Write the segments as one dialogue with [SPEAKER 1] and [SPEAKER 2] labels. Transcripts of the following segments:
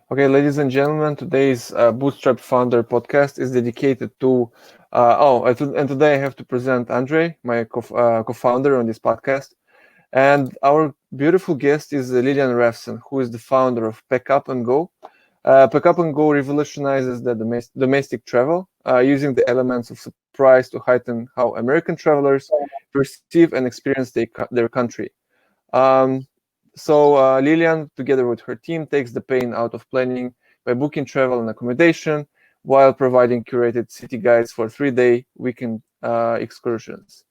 [SPEAKER 1] Okay, ladies and gentlemen, today's Bootstrap Founder podcast is dedicated to. And today I have to present Andre, my co-founder on this podcast. And our beautiful guest is Lilian Rafson, who is the founder of Pack Up and Go. Pack Up and Go revolutionizes the domestic travel using the elements of surprise to heighten how American travelers perceive and experience their country. Um, so Lilian, together with her team, takes the pain out of planning by booking travel and accommodation while providing curated city guides for 3-day weekend excursions.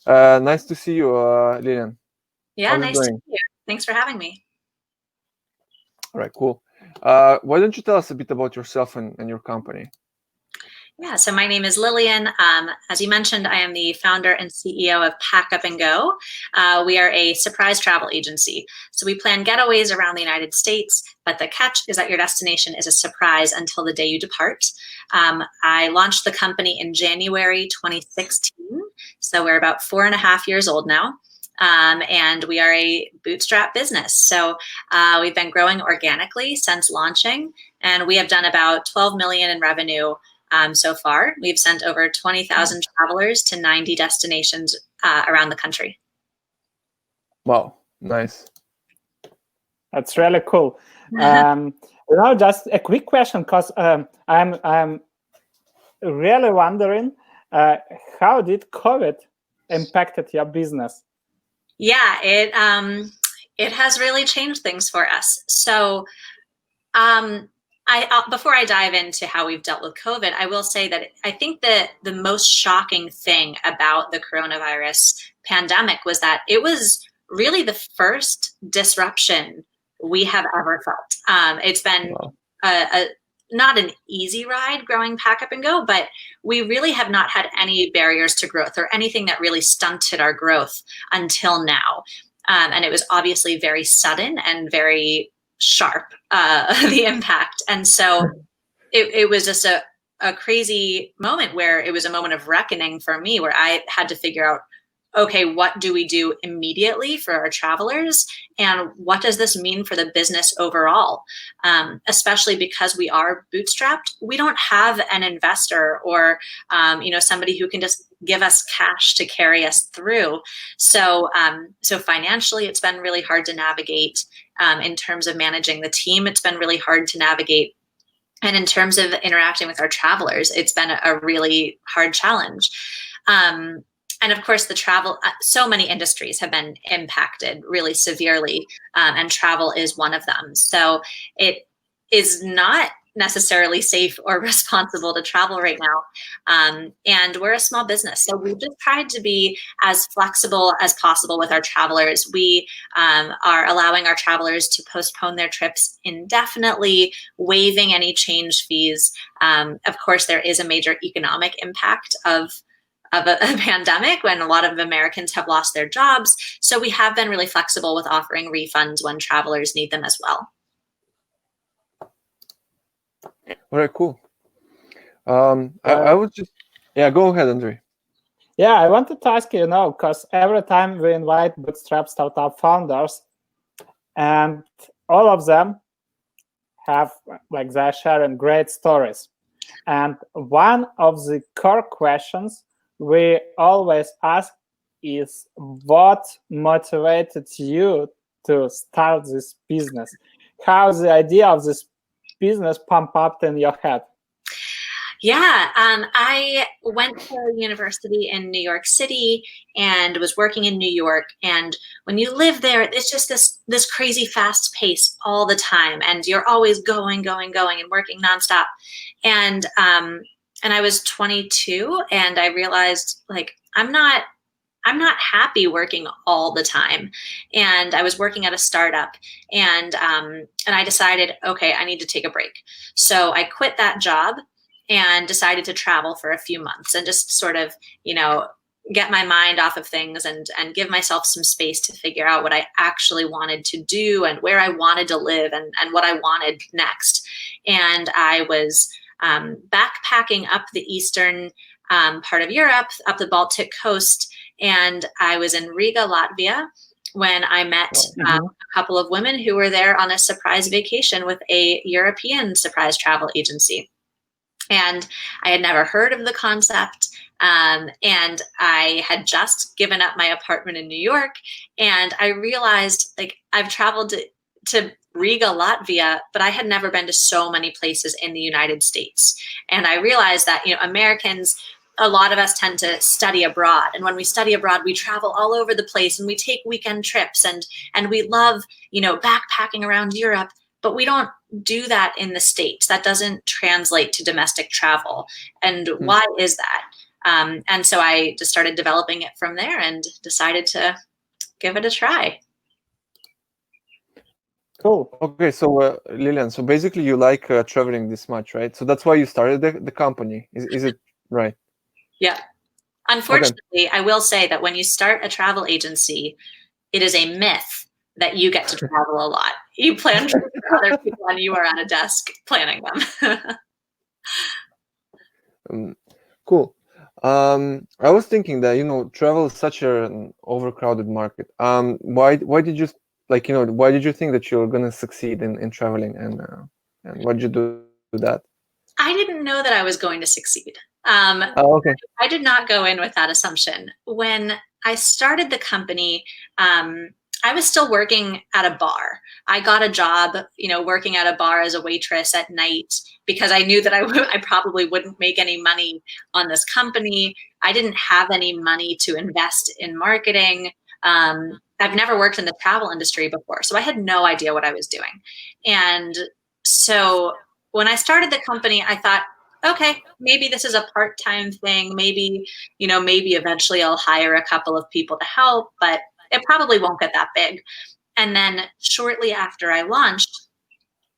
[SPEAKER 1] Nice to see you, Lilian.
[SPEAKER 2] Yeah,
[SPEAKER 1] How's it
[SPEAKER 2] nice to
[SPEAKER 1] going?
[SPEAKER 2] meet you. Thanks for having me.
[SPEAKER 1] All right, cool. Why don't you tell us a bit about yourself and your company?
[SPEAKER 2] Yeah, so my name is Lillian. As you mentioned, I am the founder and CEO of Pack Up and Go. We are a surprise travel agency. So we plan getaways around the United States, but the catch is that your destination is a surprise until the day you depart. I launched the company in January 2016. So we're about 4.5 years old now. And we are a bootstrap business. So we've been growing organically since launching, and we have done about 12 million in revenue so far. We've sent over 20,000 travelers to 90 destinations around the country.
[SPEAKER 1] Wow, nice.
[SPEAKER 3] That's really cool. Just a quick question, because I'm really wondering how did COVID impacted your business?
[SPEAKER 2] Yeah, it has really changed things for us. So before I dive into how we've dealt with COVID, I will say that I think that the most shocking thing about the coronavirus pandemic was that it was really the first disruption we have ever felt. It's been not an easy ride growing Pack Up and Go, but we really have not had any barriers to growth or anything that really stunted our growth until now. And it was obviously very sudden and very sharp, the impact. And so it was just a crazy moment where it was a moment of reckoning for me, where I had to figure out, okay, what do we do immediately for our travelers? And what does this mean for the business overall? Especially because we are bootstrapped, we don't have an investor or somebody who can just give us cash to carry us through. So financially, it's been really hard to navigate. In terms of managing the team, it's been really hard to navigate. And in terms of interacting with our travelers, it's been a really hard challenge. And of course, the travel, so many industries have been impacted really severely, and travel is one of them. So it is not necessarily safe or responsible to travel right now. And we're a small business, so we've just tried to be as flexible as possible with our travelers. We are allowing our travelers to postpone their trips indefinitely, waiving any change fees. Of course, there is a major economic impact of a pandemic when a lot of Americans have lost their jobs. So we have been really flexible with offering refunds when travelers need them as well.
[SPEAKER 1] All right, cool. I would just, go ahead, Andre.
[SPEAKER 3] Yeah, I wanted to ask you, because every time we invite bootstrap startup founders, and all of them have, they're sharing great stories. And one of the core questions we always ask is, what motivated you to start this business? How the idea of this business pumped up in your head?
[SPEAKER 2] Yeah, I went to university in New York City and was working in New York. And when you live there, it's just this crazy fast pace all the time. And you're always going, and working nonstop. And I was 22, and I realized, I'm not happy working all the time. And I was working at a startup, and I decided, okay, I need to take a break. So I quit that job and decided to travel for a few months and just sort of, get my mind off of things and give myself some space to figure out what I actually wanted to do and where I wanted to live and what I wanted next. And I was backpacking up the eastern part of Europe, up the Baltic coast, and I was in Riga, Latvia, when I met a couple of women who were there on a surprise vacation with a European surprise travel agency. And I had never heard of the concept. And I had just given up my apartment in New York. And I realized, like, I've traveled to Riga, Latvia, but I had never been to so many places in the United States. And I realized that, Americans, a lot of us tend to study abroad. And when we study abroad, we travel all over the place and we take weekend trips and we love, backpacking around Europe, but we don't do that in the States. That doesn't translate to domestic travel. And why is that? And so I just started developing it from there and decided to give it a try.
[SPEAKER 3] Cool.
[SPEAKER 1] Okay, so Lilian, so basically you like traveling this much, right? So that's why you started the company. Is it right?
[SPEAKER 2] Yeah. Unfortunately, I will say that when you start a travel agency, it is a myth that you get to travel a lot. You plan trips for other people and you are at a desk planning them.
[SPEAKER 1] Cool. I was thinking that travel is such an overcrowded market. Why did you why did you think that you're gonna succeed in traveling, and why did you do that?
[SPEAKER 2] I didn't know that I was going to succeed.
[SPEAKER 1] Oh, okay.
[SPEAKER 2] I did not go in with that assumption. When I started the company, I was still working at a bar. I got a job, working at a bar as a waitress at night because I knew that I probably wouldn't make any money on this company. I didn't have any money to invest in marketing. I've never worked in the travel industry before, so I had no idea what I was doing. And so when I started the company, I thought, okay, maybe this is a part-time thing. Maybe eventually I'll hire a couple of people to help, but it probably won't get that big. And then shortly after I launched,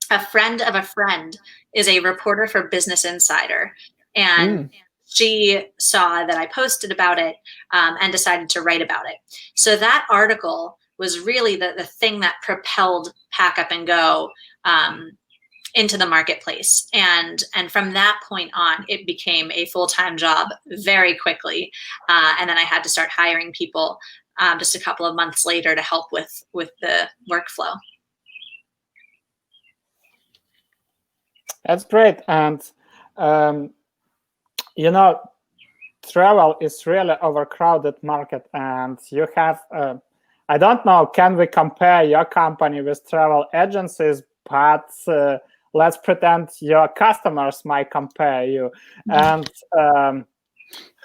[SPEAKER 2] a friend of a friend is a reporter for Business Insider. And she saw that I posted about it and decided to write about it. So that article was really the thing that propelled Pack Up and Go into the marketplace. And from that point on, it became a full-time job very quickly. And then I had to start hiring people just a couple of months later to help with the workflow.
[SPEAKER 3] That's great. And, travel is really overcrowded market. And you have, I don't know, can we compare your company with travel agencies? But let's pretend your customers might compare you. And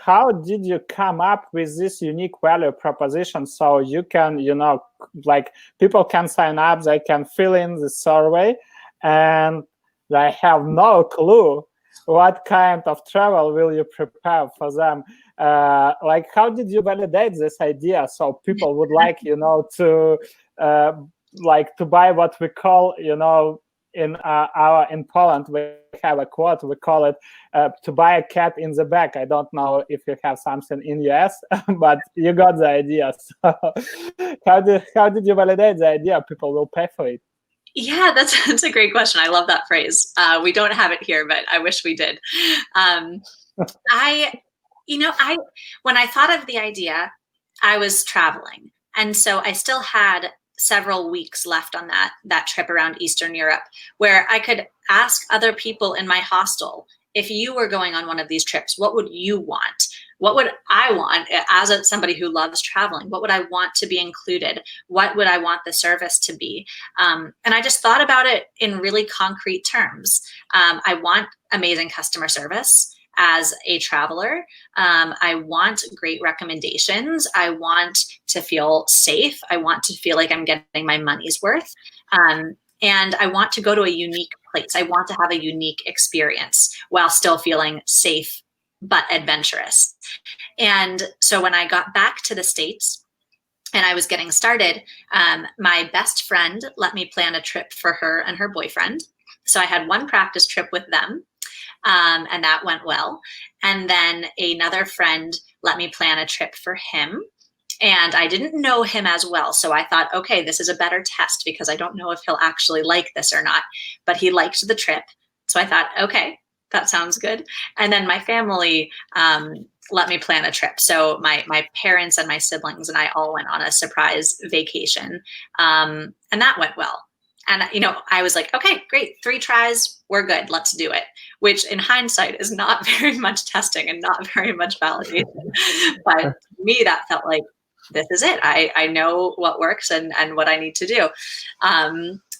[SPEAKER 3] how did you come up with this unique value proposition so you can, people can sign up, they can fill in the survey, and they have no clue what kind of travel will you prepare for them? How did you validate this idea so people would like, to buy what we call, in Poland, we have a quote, we call it to buy a cat in the bag. I don't know if you have something in US, but you got the idea. So how did you validate the idea people will pay for it?
[SPEAKER 2] Yeah, that's a great question. I love that phrase. We don't have it here, but I wish we did. When I thought of the idea, I was traveling. And so I still had several weeks left on that trip around Eastern Europe, where I could ask other people in my hostel, if you were going on one of these trips, what would you want? What would I want as somebody who loves traveling? What would I want to be included? What would I want the service to be? And I just thought about it in really concrete terms. I want amazing customer service as a traveler. I want great recommendations. I want to feel safe. I want to feel like I'm getting my money's worth. And I want to go to a unique place. I want to have a unique experience while still feeling safe but adventurous. And so when I got back to the States and I was getting started, my best friend let me plan a trip for her and her boyfriend. So I had one practice trip with them, and that went well. And then another friend let me plan a trip for him. And I didn't know him as well. So I thought, okay, this is a better test because I don't know if he'll actually like this or not. But he liked the trip. So I thought, okay, that sounds good. And then my family let me plan a trip. So my parents and my siblings and I all went on a surprise vacation. And that went well. And, I was like, okay, great. 3 tries. We're good. Let's do it. Which in hindsight is not very much testing and not very much validation. But to me, that felt like, this is it. I know what works and what I need to do.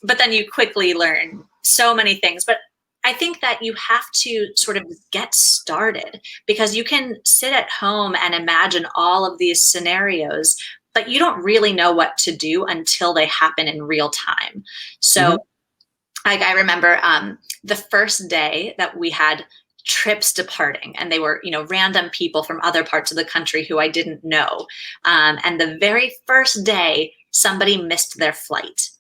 [SPEAKER 2] But then you quickly learn so many things. But I think that you have to sort of get started, because you can sit at home and imagine all of these scenarios, but you don't really know what to do until they happen in real time. So I remember the first day that we had trips departing, and they were, random people from other parts of the country who I didn't know. And the very first day, somebody missed their flight.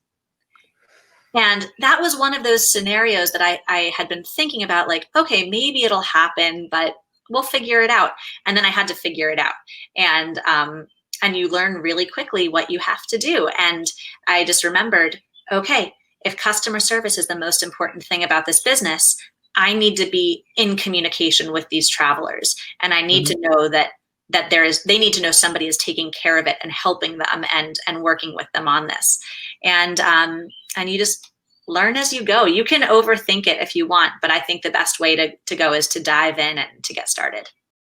[SPEAKER 2] And that was one of those scenarios that I had been thinking about, like, okay, maybe it'll happen, but we'll figure it out. And then I had to figure it out. And you learn really quickly what you have to do. And I just remembered, okay, if customer service is the most important thing about this business, I need to be in communication with these travelers. And I need to know that they need to know somebody is taking care of it and helping them and working with them on this. And you just learn as you go. You can overthink it if you want, but I think the best way to go is to dive in and to get started.